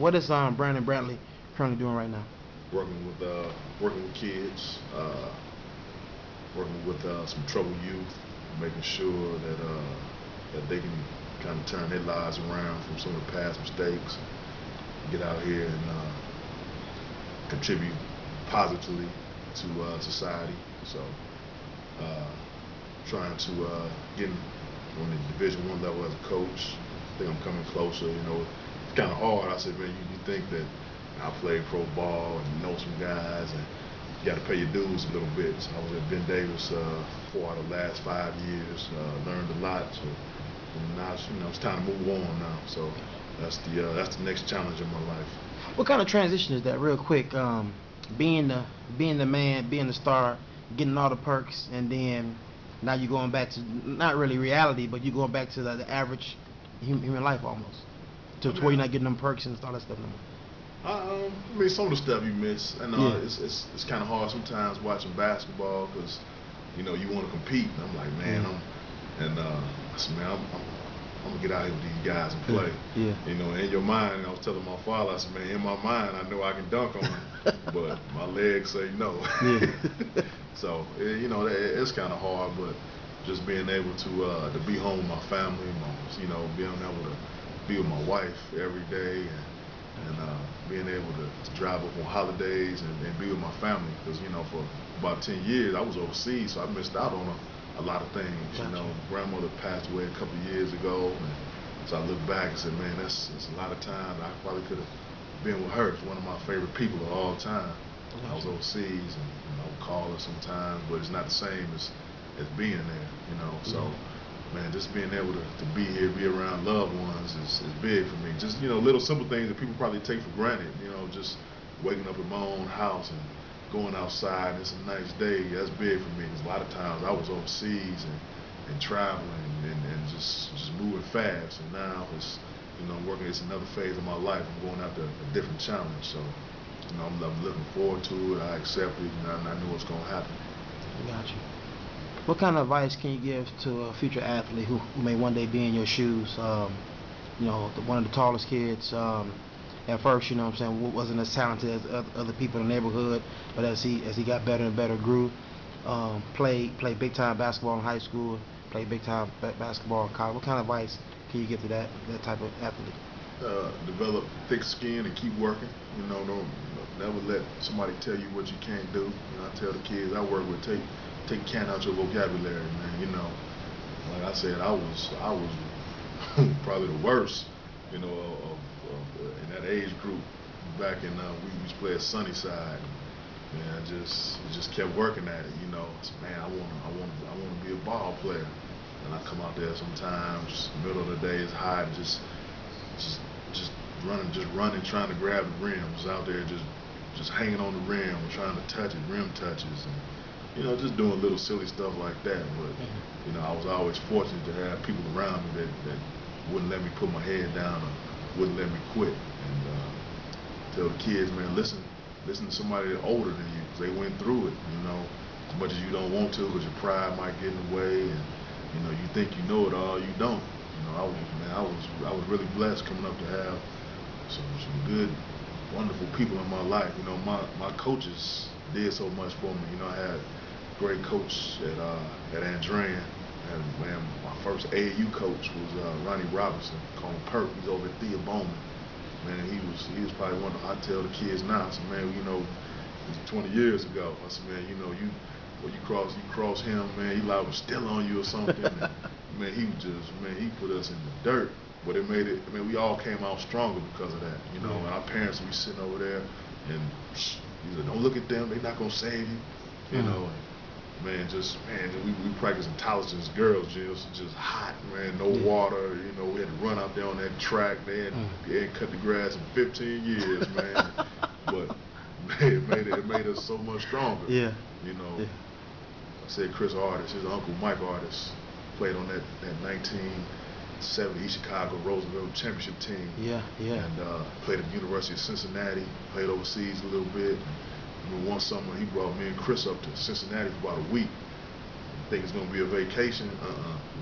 What is Brandon Bradley currently doing right now? Working with kids, working with some troubled youth, making sure that they can kind of turn their lives around from some of the past mistakes, get out here and contribute positively to society. So, uh, trying to get on the Division I level as a coach. I think I'm coming closer. It's kind of hard. I said, man, you think that I played pro ball and know some guys, and you got to pay your dues a little bit. So I was at Ben Davis 4 out of the last 5 years. Learned a lot. So and now it's time to move on now. So that's the next challenge in my life. What kind of transition is that, real quick? Being the man, being the star, getting all the perks, and then now you're going back to not really reality, but you're going back to the average human life almost, I to mean, where you're not getting them perks and all that stuff no more. I mean, some of the stuff you miss, and Yeah. it's kind of hard sometimes watching basketball because you want to compete. And I'm like, man, Yeah. I said, man, I'm gonna get out here with these guys and Yeah. play. Yeah. In your mind, and I was telling my father, I said, man, in my mind, I know I can dunk on him, but my legs say no. Yeah. So it's kind of hard, but just being able to be home with my family, being able to be with my wife every day, and being able to drive up on holidays and be with my family, because for about 10 years I was overseas, so I missed out on a lot of things. Gotcha. Grandmother passed away a couple of years ago, and so I look back and said, man, that's a lot of time I probably could have been with her. It's one of my favorite people of all time. I was Gotcha. overseas, and I would call her sometimes, but it's not the same as being there. So Yeah. man, just being able to be here, be around loved ones is big for me. Just little simple things that people probably take for granted. Just waking up in my own house and going outside. And it's a nice day. That's big for me. Because a lot of times I was overseas and traveling and just moving fast. And now it's I'm working. It's another phase of my life. I'm going after a different challenge. So I'm looking forward to it. I accept it, and I know it's going to happen. Gotcha. What kind of advice can you give to a future athlete who may one day be in your shoes? One of the tallest kids. At first, what I'm saying, wasn't as talented as other people in the neighborhood, but as he got better and better, grew. Played big time basketball in high school. Played big time basketball in college. What kind of advice can you give to that type of athlete? Develop thick skin and keep working. Don't never let somebody tell you what you can't do. I tell the kids I work with, take can't out your vocabulary, man. Like I said, I was probably the worst, in that age group back in we used to play at Sunnyside. And I just kept working at it. I said, man, I wanna be a ball player. And I come out there sometimes, middle of the day is hot, and just just running, trying to grab the rim. Was out there just hanging on the rim, trying to touch it, rim touches, and just doing little silly stuff like that. But I was always fortunate to have people around me that wouldn't let me put my head down or wouldn't let me quit. And tell the kids, man, listen to somebody older than you, 'cause they went through it. As much as you don't want to, because your pride might get in the way, and you think you know it all, you don't. I was really blessed coming up to have some good, wonderful people in my life. My coaches did so much for me. I had a great coach at Andrean, and man, my first AAU coach was Ronnie Robinson, called him Perk. He's over at Thea Bowman. Man, he was probably one of I tell the kids now. I said, man, 20 years ago. I said, man, when you cross him, man, he liable to steal on you or something. And, man, he put us in the dirt. But it made it. I mean, we all came out stronger because of that. And our parents would be sitting over there, and he said, don't look at them. They're not gonna save you. Man, we practiced intelligence girls, just hot, man, no Yeah. water. We had to run out there on that track. They had cut the grass in 15 years, man. But man, it made us so much stronger. Yeah. You know, Yeah. I said Chris Artis, his uncle Mike Artis, played on that 1970 East Chicago Roosevelt championship team. Yeah. Yeah. And played at the University of Cincinnati, played overseas a little bit. One summer he brought me and Chris up to Cincinnati for about a week. Think it's gonna be a vacation?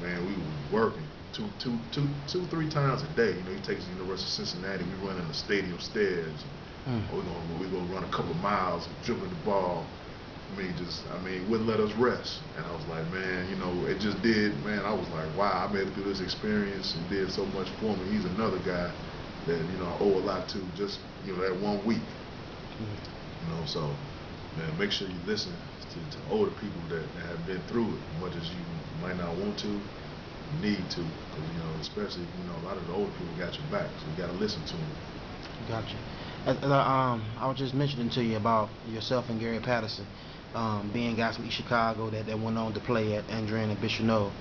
Man, we were working. 3 times a day. You know, he takes us to the University of Cincinnati. We run in the stadium stairs. Mm. We're gonna run a couple of miles, dribbling the ball. I mean, wouldn't let us rest. And I was like, man, you know, it just did, man. I was like, wow, I made it through this experience and did so much for me. He's another guy that, you know, I owe a lot to, just, you know, that 1 week. You know, so, man, make sure you listen to older people that have been through it, as much as you might not want to, you need to, because, you know, especially, you know, a lot of the older people got your back, so you got to listen to them. Gotcha. I was just mentioning to you about yourself and Gary Patterson, being guys from East Chicago that went on to play at Andrean and Bishop Noll.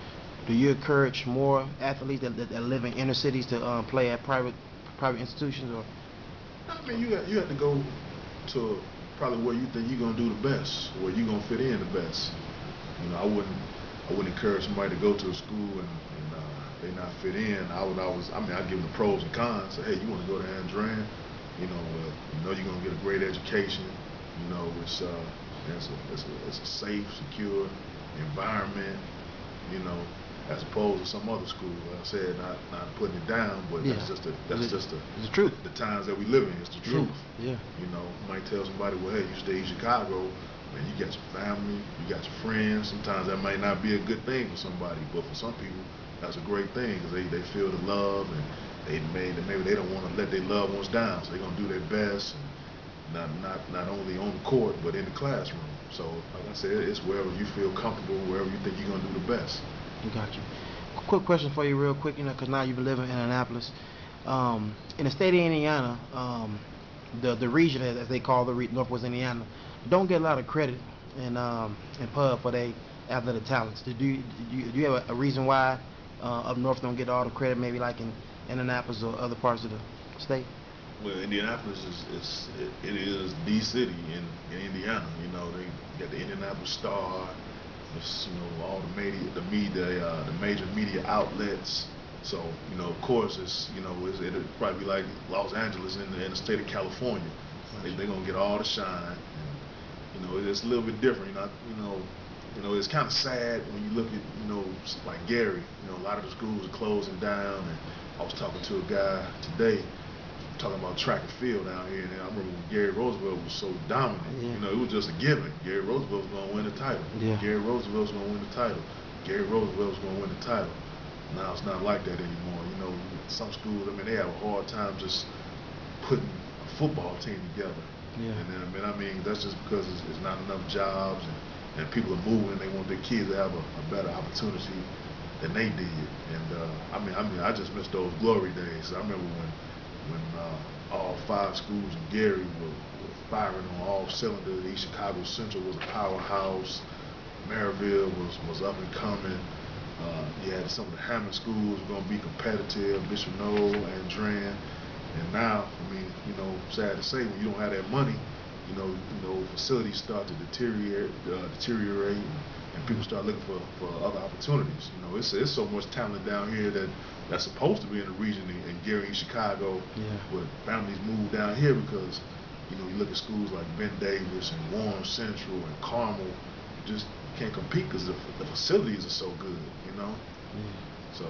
Do you encourage more athletes that live in inner cities to play at private institutions? Or I mean, you have to go to probably where you think you're gonna do the best, where you're gonna fit in the best. You know, I wouldn't encourage somebody to go to a school and they not fit in. I'd give them the pros and cons. Say, hey, you want to go to Andrean? You know you're gonna get a great education. You know, it's a safe, secure environment. You know, as opposed to some other school. Like I said, not putting it down, but yeah. that's just the truth. The times that we live in. It's the truth. Yeah. You know, you might tell somebody, well, hey, you stay in Chicago, man, you got your family, you got your friends. Sometimes that might not be a good thing for somebody, but for some people, that's a great thing because they feel the love and maybe they don't want to let their loved ones down, so they're gonna do their best, and not only on the court but in the classroom. So, like I said, it's wherever you feel comfortable, wherever you think you're gonna do the best. Got you. Quick question for you, real quick. You know, because now you've been living in Annapolis, in the state of Indiana, the region, as they call the Northwest Indiana, don't get a lot of credit in pub for their athletic talents. Do you have a reason why up north don't get all the credit, maybe like in Annapolis or other parts of the state? Well, Indianapolis is the city in Indiana. You know, they got the Indianapolis Star. You know, all the major media outlets. So, you know, of course, it'll probably be like Los Angeles in the state of California. They're gonna get all the shine. And, you know, it's a little bit different. You know, it's kind of sad when you look at, you know, like Gary. You know, a lot of the schools are closing down. And I was talking to a guy today, talking about track and field down here, and I remember when Gary Roosevelt was so dominant. Yeah. You know, it was just a given. Gary Roosevelt was going to win the title. Yeah. Gary Roosevelt was going to win the title. Gary Roosevelt was going to win the title. Now it's not like that anymore. You know, some schools, I mean, they have a hard time just putting a football team together. Yeah. And then, I mean, that's just because it's not enough jobs, and people are moving. They want their kids to have a better opportunity than they did. And I just miss those glory days. I remember when all 5 schools in Gary were firing on all cylinders. East Chicago Central was a powerhouse. Maryville was up and coming. You had some of the Hammond schools were going to be competitive. Bishop Noll, Andrean, and now, I mean, you know, sad to say, when you don't have that money, you know, facilities start to deteriorate, and people start looking for other opportunities. You know, it's so much talent down here that's supposed to be in the region in Gary and Chicago, Yeah. but families move down here because, you know, you look at schools like Ben Davis and Warren Central and Carmel, you just can't compete because the facilities are so good, you know. So,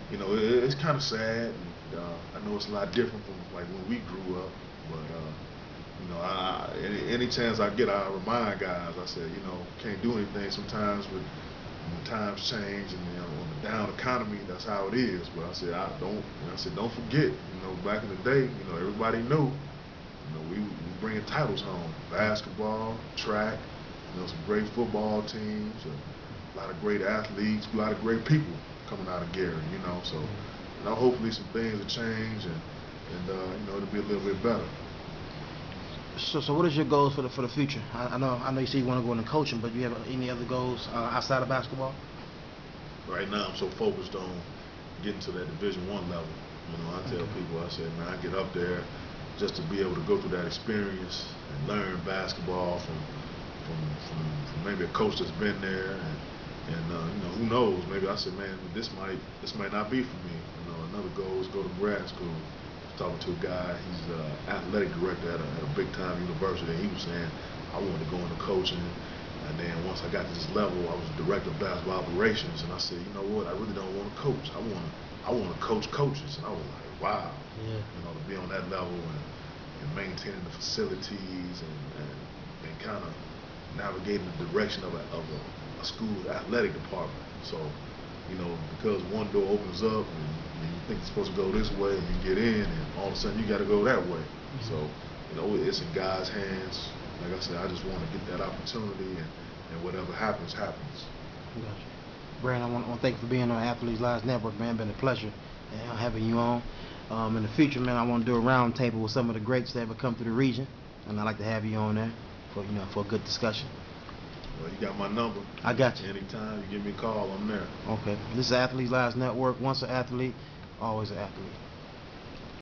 you know, it's kind of sad. And, I know it's a lot different from like when we grew up, but you know, any chance I get, I remind guys. I said, you know, can't do anything sometimes when times change and, you know, on the down economy, that's how it is. But I said, don't forget, you know, back in the day, you know, everybody knew, you know, we bringing titles home, basketball, track, you know, some great football teams, a lot of great athletes, a lot of great people coming out of Gary, you know. So, you know, hopefully some things will change and you know, it'll be a little bit better. So what is your goals for the future? I know you say you want to go into coaching, but do you have any other goals outside of basketball? Right now, I'm so focused on getting to that Division I level. You know, I tell people, I said, man, I get up there just to be able to go through that experience and learn basketball from maybe a coach that's been there, and you know, who knows? Maybe I said, man, this might not be for me. You know, another goal is go to grad school. Talking to a guy, he's an athletic director at a big time university. He was saying, I want to go into coaching, And then once I got to this level, I was director of basketball operations, and I said, you know what, I really don't want to coach. I want to coach coaches. And I was like, wow, you know, to be on that level and maintaining the facilities and kind of navigating the direction of a school's athletic department. So, you know, because one door opens up and you think it's supposed to go this way, and you get in, and all of a sudden you got to go that way. So, you know, it's in God's hands. Like I said, I just want to get that opportunity, and whatever happens, happens. Gotcha. Brandon, I want to thank you for being on Athletes Lives Network, man. Been a pleasure having you on. In the future, man, I want to do a round table with some of the greats that ever come through the region, and I'd like to have you on there for, you know, for a good discussion. Well, you got my number. I got you. Anytime you give me a call, I'm there. Okay. This is Athletes Lives Network. Once an athlete, always an athlete.